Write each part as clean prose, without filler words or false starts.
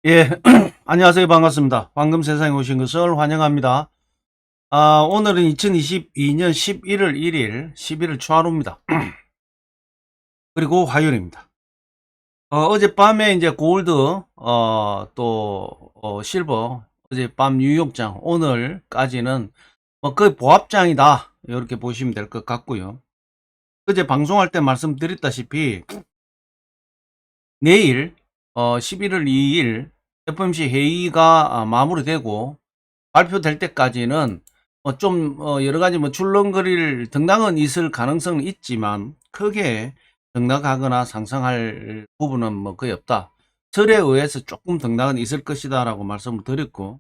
예, 안녕하세요. 반갑습니다. 방금 세상에 오신 것을 환영합니다. 오늘은 2022년 11월 1일, 11월 초하루입니다. 그리고 화요일입니다. 어젯밤에 이제 골드, 실버, 어젯밤 뉴욕장, 오늘까지는 거의 보합장이다. 이렇게 보시면 될 것 같고요. 어제 방송할 때 말씀드렸다시피, 내일, 11월 2일, FOMC 회의가 마무리되고, 발표될 때까지는 여러 가지 출렁거릴 등락은 있을 가능성은 있지만 크게 등락하거나 상승할 부분은 거의 없다. 설에 의해서 조금 등락은 있을 것이다 라고 말씀을 드렸고,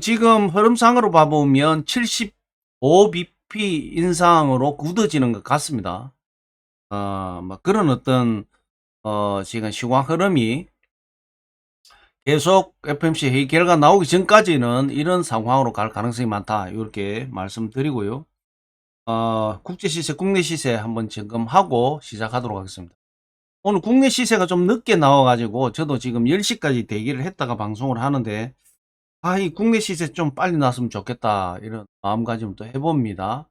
지금 흐름상으로 봐보면 75bp 인상으로 굳어지는 것 같습니다. 그런 지금 시황 흐름이 계속 FOMC 회의 결과 나오기 전까지는 이런 상황으로 갈 가능성이 많다. 이렇게 말씀드리고요. 국제 시세, 국내 시세 한번 점검하고 시작하도록 하겠습니다. 오늘 국내 시세가 좀 늦게 나와가지고 저도 지금 10시까지 대기를 했다가 방송을 하는데 이 국내 시세 좀 빨리 나왔으면 좋겠다. 이런 마음가짐도 해봅니다.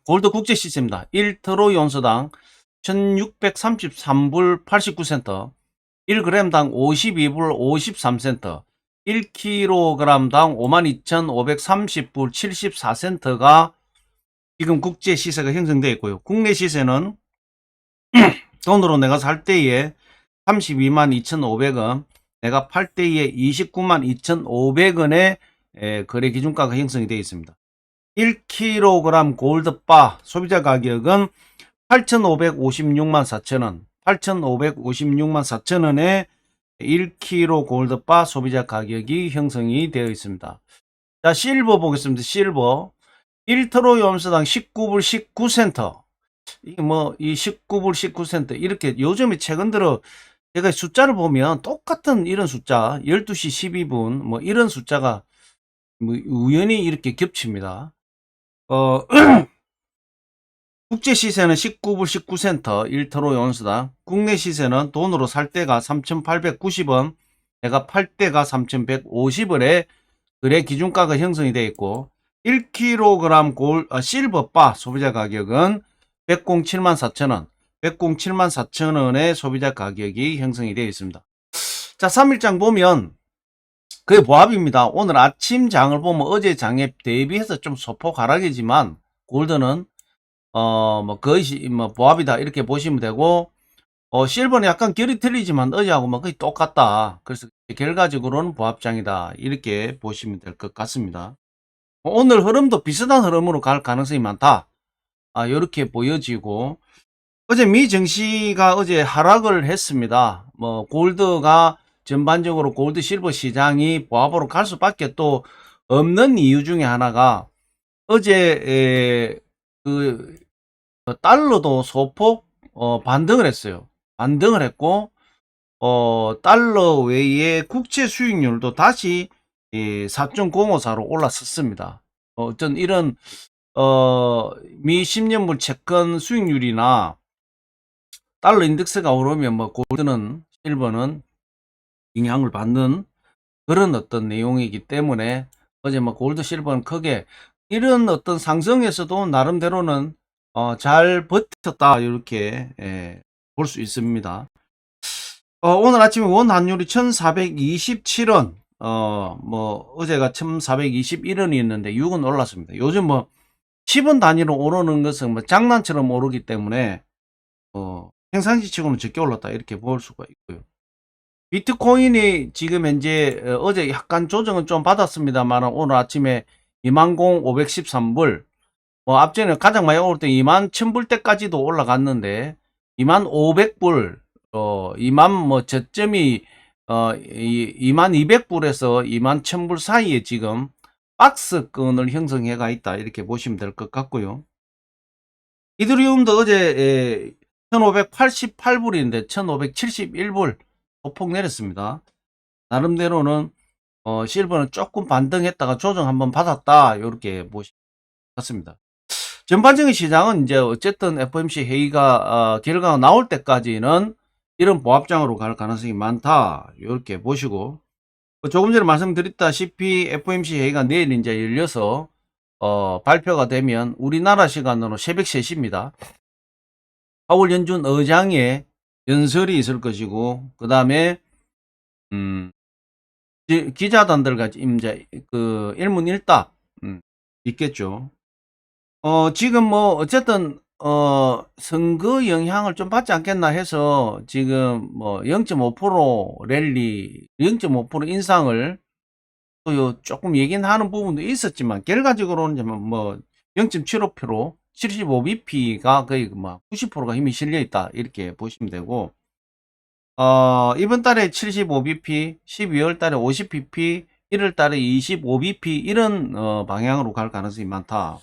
골드 국제 시세입니다. 1트로 연소당 1633불 89센트, 1g당 52불 53센트, 1kg당 52,530불 74센트가 지금 국제 시세가 형성되어 있고요. 국내 시세는 돈으로 내가 살 때에 322,500원, 내가 팔 때에 292,2,500원의 거래 기준가가 형성이 되어 있습니다. 1kg 골드바 소비자 가격은 8,556만 4천원, 8,556만 4천원에 1kg 골드바 소비자 가격이 형성이 되어 있습니다. 자, 실버 보겠습니다. 실버 1트로 염소당 19불 19센트. 이게 이 19불 19센트 이렇게 요즘에 최근 들어 제가 숫자를 보면 똑같은 이런 숫자 12시 12분 이런 숫자가 우연히 이렇게 겹칩니다. 국제 시세는 19불 19센트 1트로 연수당, 국내 시세는 돈으로 살 때가 3,890원, 내가 팔 때가 3,150원에 거래 기준가가 형성이 되어 있고, 1kg 실버바 소비자 가격은 107만 4천원, 107만 4천원의 소비자 가격이 형성이 되어 있습니다. 자, 3일장 보면 거의 보합입니다. 오늘 아침 장을 보면 어제 장에 대비해서 좀 소폭 하락이지만 골드는 거의 보합이다 이렇게 보시면 되고, 실버는 약간 결이 틀리지만 어제하고 거의 똑같다. 그래서 결과적으로는 보합장이다 이렇게 보시면 될 것 같습니다. 오늘 흐름도 비슷한 흐름으로 갈 가능성이 많다. 이렇게 보여지고, 어제 미 증시가 어제 하락을 했습니다. 골드가 전반적으로 골드 실버 시장이 보합으로 갈 수밖에 또 없는 이유 중에 하나가 어제 달러도 소폭 반등을 했어요. 반등을 했고 달러 외에 국채 수익률도 다시 4.054로 올라섰습니다. 어떤 이런 미 10년물 채권 수익률이나 달러 인덱스가 오르면 골드는 실버는 영향을 받는 그런 어떤 내용이기 때문에 어제 골드 실버는 크게 이런 어떤 상승에서도 나름대로는 잘 버텼다 이렇게 볼 수 있습니다. 오늘 아침에 원 환율이 1427원, 어제가 1421원이었는데 6원 올랐습니다. 요즘 10원 단위로 오르는 것은 장난처럼 오르기 때문에 평상시치고는 적게 올랐다 이렇게 볼 수가 있고요. 비트코인이 지금 현재 어제 약간 조정은 좀 받았습니다만 오늘 아침에 20,513불, 앞전에 가장 많이 오를 때 21,000불 때까지도 올라갔는데 25,000불, 저점이 22,000불에서 21,000불 사이에 지금 박스권을 형성해가 있다 이렇게 보시면 될 것 같고요. 이더리움도 어제 1,588불인데 1,571불 소폭 내렸습니다. 나름대로는 실버는 조금 반등했다가 조정 한번 받았다 이렇게 보시면 같습니다. 전반적인 시장은 이제 어쨌든 FOMC 회의가 결과가 나올 때까지는 이런 보합장으로 갈 가능성이 많다. 이렇게 보시고, 조금 전에 말씀드렸다시피 FOMC 회의가 내일 이제 열려서 발표가 되면 우리나라 시간으로 새벽 3시입니다. 파월 연준 의장의 연설이 있을 것이고, 그 다음에 기자단들과 이제 그 일문일답 있겠죠. 지금 뭐 어쨌든 선거 영향을 좀 받지 않겠나 해서 지금 뭐 0.5% 랠리, 0.5% 인상을 또 조금 얘기는 하는 부분도 있었지만 결과적으로는 뭐 0.75%, 75bp가 거의 뭐 90%가 힘이 실려 있다 이렇게 보시면 되고, 이번 달에 75bp, 12월 달에 50bp, 1월 달에 25bp 이런 방향으로 갈 가능성이 많다.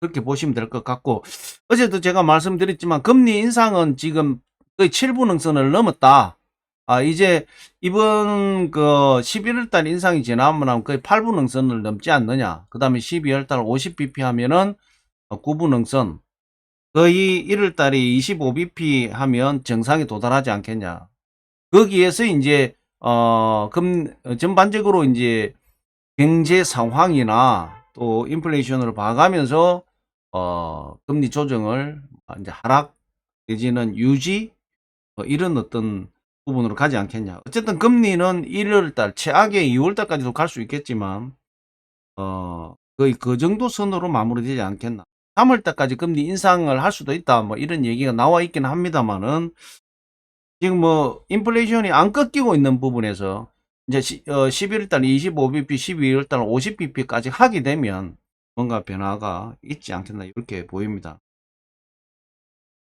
그렇게 보시면 될 것 같고, 어제도 제가 말씀드렸지만 금리 인상은 지금 거의 7분응선을 넘었다. 이제 이번 그 11월 달 인상이 지나면 거의 8분응선을 넘지 않느냐. 그 다음에 12월 달 50bp 하면은 9분응선. 거의 1월 달에 25bp 하면 정상에 도달하지 않겠냐. 거기에서 이제 전반적으로 이제 경제 상황이나 또 인플레이션을 봐가면서 금리 조정을 이제 하락 내지는 유지 이런 어떤 부분으로 가지 않겠냐. 어쨌든 금리는 1월달 최악의 2월달까지도 갈 수 있겠지만 거의 그 정도 선으로 마무리되지 않겠나. 3월달까지 금리 인상을 할 수도 있다. 뭐 이런 얘기가 나와 있긴 합니다만은 지금 뭐 인플레이션이 안 꺾이고 있는 부분에서 이제 11월달 25bp, 12월달 50bp까지 하게 되면 뭔가 변화가 있지 않겠나 이렇게 보입니다.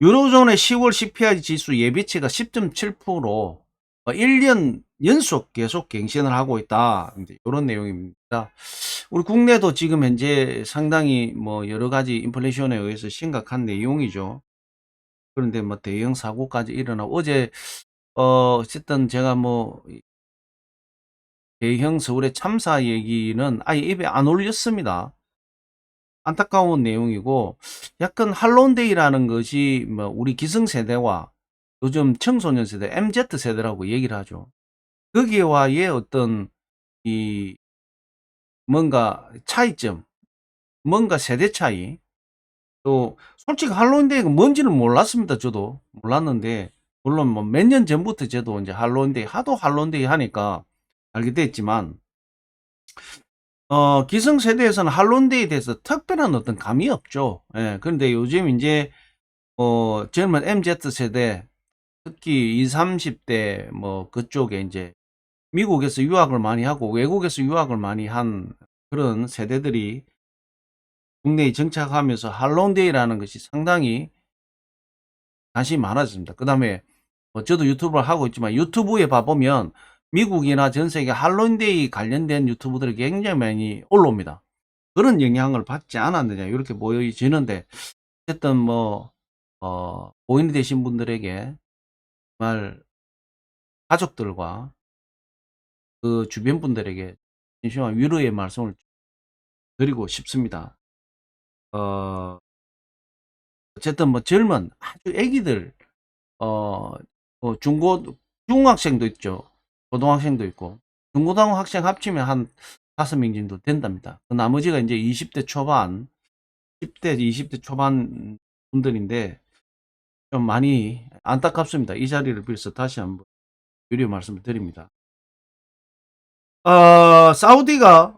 유로존의 10월 CPI 지수 예비치가 10.7%, 1년 연속 계속 갱신을 하고 있다. 이런 내용입니다. 우리 국내도 지금 현재 상당히 뭐 여러 가지 인플레이션에 의해서 심각한 내용이죠. 그런데 뭐 대형 사고까지 일어나고 어제 어쨌든 제가 뭐 대형 서울의 참사 얘기는 아예 입에 안 올렸습니다. 안타까운 내용이고 약간 할로운데이라는 것이 뭐 우리 기성세대와 요즘 청소년 세대 MZ세대라고 얘기를 하죠. 거기와의 어떤 이 뭔가 차이점, 뭔가 세대 차이, 또 솔직히 할로윈데이가 뭔지는 몰랐습니다. 저도 몰랐는데 물론 뭐 몇 년 전부터 저도 이제 할로윈데이 하도 할로윈데이 하니까 알게 됐지만 기성세대에서는 할로윈데이에 대해서 특별한 어떤 감이 없죠. 예, 그런데 요즘 이제 젊은 MZ세대 특히 20, 30대 뭐 그쪽에 이제 미국에서 유학을 많이 하고 외국에서 유학을 많이 한 그런 세대들이 국내에 정착하면서 할로윈데이라는 것이 상당히 관심이 많아졌습니다. 그 다음에 저도 유튜브를 하고 있지만 유튜브에 봐보면 미국이나 전 세계 할로윈데이 관련된 유튜브들이 굉장히 많이 올라옵니다. 그런 영향을 받지 않았느냐 이렇게 보여지는데 어쨌든 뭐 고인이 되신 분들에게 정말 가족들과 그 주변 분들에게 진심한 위로의 말씀을 드리고 싶습니다. 어 어쨌든 뭐 젊은 아주 애기들 중학생도 있죠. 고등학생도 있고 중고등학생 합치면 한 5명 정도 된답니다. 그 나머지가 이제 20대 초반, 10대, 20대 초반 분들인데 좀 많이 안타깝습니다. 이 자리를 빌어서 다시 한번 유료 말씀을 드립니다. 사우디가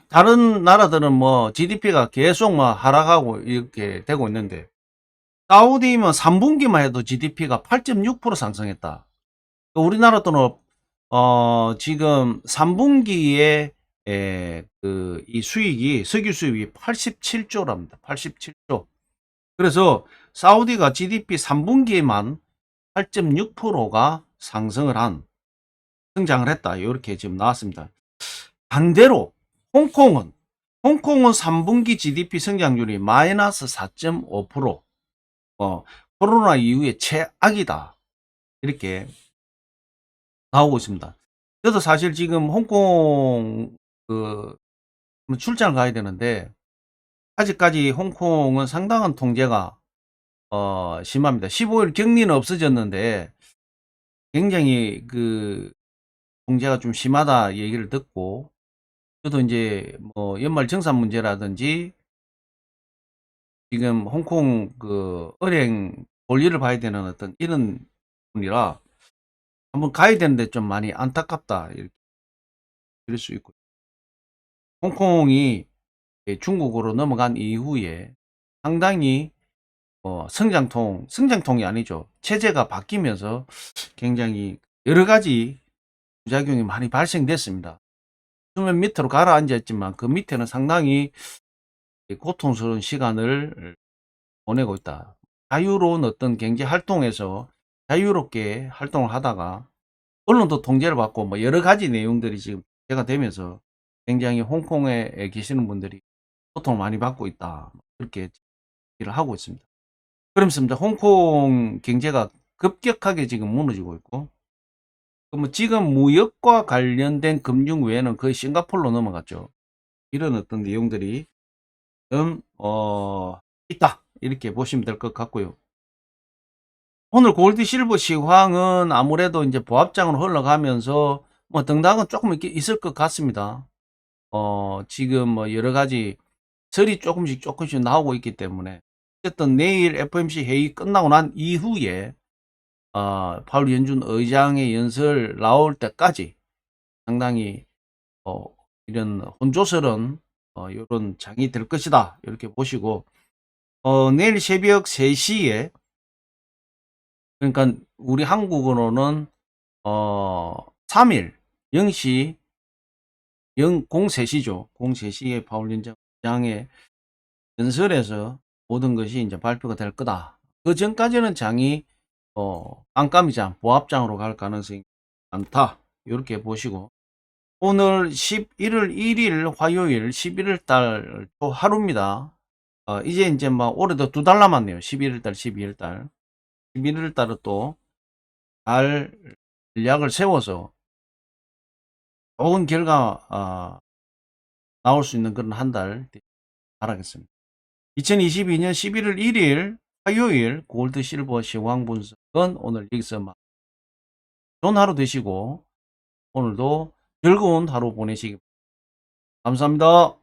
다른 나라들은 뭐 GDP가 계속 뭐 하락하고 이렇게 되고 있는데 사우디면 3분기만 해도 GDP가 8.6% 상승했다. 우리나라도 지금 3분기에 이 수익이 석유 수입이 87조랍니다. 87조. 그래서 사우디가 GDP 3분기에만 8.6%가 상승을 한 성장을 했다. 이렇게 지금 나왔습니다. 반대로 홍콩은 3분기 GDP 성장률이 마이너스 4.5%. 코로나 이후에 최악이다. 이렇게 나오고 있습니다. 저도 사실 지금 홍콩 그 출장을 가야 되는데 아직까지 홍콩은 상당한 통제가 심합니다. 15일 격리는 없어졌는데 굉장히 통제가 좀 심하다 얘기를 듣고, 저도 이제 뭐 연말 정산 문제라든지 지금 홍콩 은행 볼일을 봐야 되는 어떤 이런 분이라 한번 가야 되는데 좀 많이 안타깝다 이렇게 들을 수 있고, 홍콩이 중국으로 넘어간 이후에 상당히 성장통이 아니죠. 체제가 바뀌면서 굉장히 여러 가지 부작용이 많이 발생됐습니다. 수면 밑으로 가라앉아 있지만 그 밑에는 상당히 고통스러운 시간을 보내고 있다. 자유로운 어떤 경제 활동에서 자유롭게 활동을 하다가 언론도 통제를 받고 뭐 여러 가지 내용들이 지금 제가 되면서 굉장히 홍콩에 계시는 분들이 고통을 많이 받고 있다. 그렇게 얘기를 하고 있습니다. 그러면서 홍콩 경제가 급격하게 지금 무너지고 있고, 뭐 지금 무역과 관련된 금융 외에는 거의 싱가포르로 넘어갔죠. 이런 어떤 내용들이 있다. 이렇게 보시면 될 것 같고요. 오늘 골드 실버 시황은 아무래도 이제 보합장으로 흘러가면서 뭐 등락은 조금 있을 것 같습니다. 지금 뭐 여러 가지 설이 조금씩 나오고 있기 때문에 어쨌든 내일 FOMC 회의 끝나고 난 이후에 파월 연준 의장의 연설 나올 때까지 상당히 이런 혼조설은 이런 장이 될 것이다 이렇게 보시고, 내일 새벽 3시에, 그러니까 우리 한국으로는 3일 0시 03시죠. 03시에 파월 연장의 연설에서 모든 것이 이제 발표가 될 거다. 그 전까지는 장이 깜깜이장, 보합장으로 갈 가능성이 많다. 이렇게 보시고, 오늘 11월 1일 화요일 11월 달 또 하루입니다. 이제 막 올해도 2달 남았네요. 11월 달, 12월 달. 11월 달은 또 잘 전략을 세워서 좋은 결과 나올 수 있는 그런 한 달 바라겠습니다. 2022년 11월 1일 화요일 골드 실버 시황 분석은 오늘 여기서 좋은 하루 되시고 오늘도 즐거운 하루 보내시기 바랍니다. 감사합니다.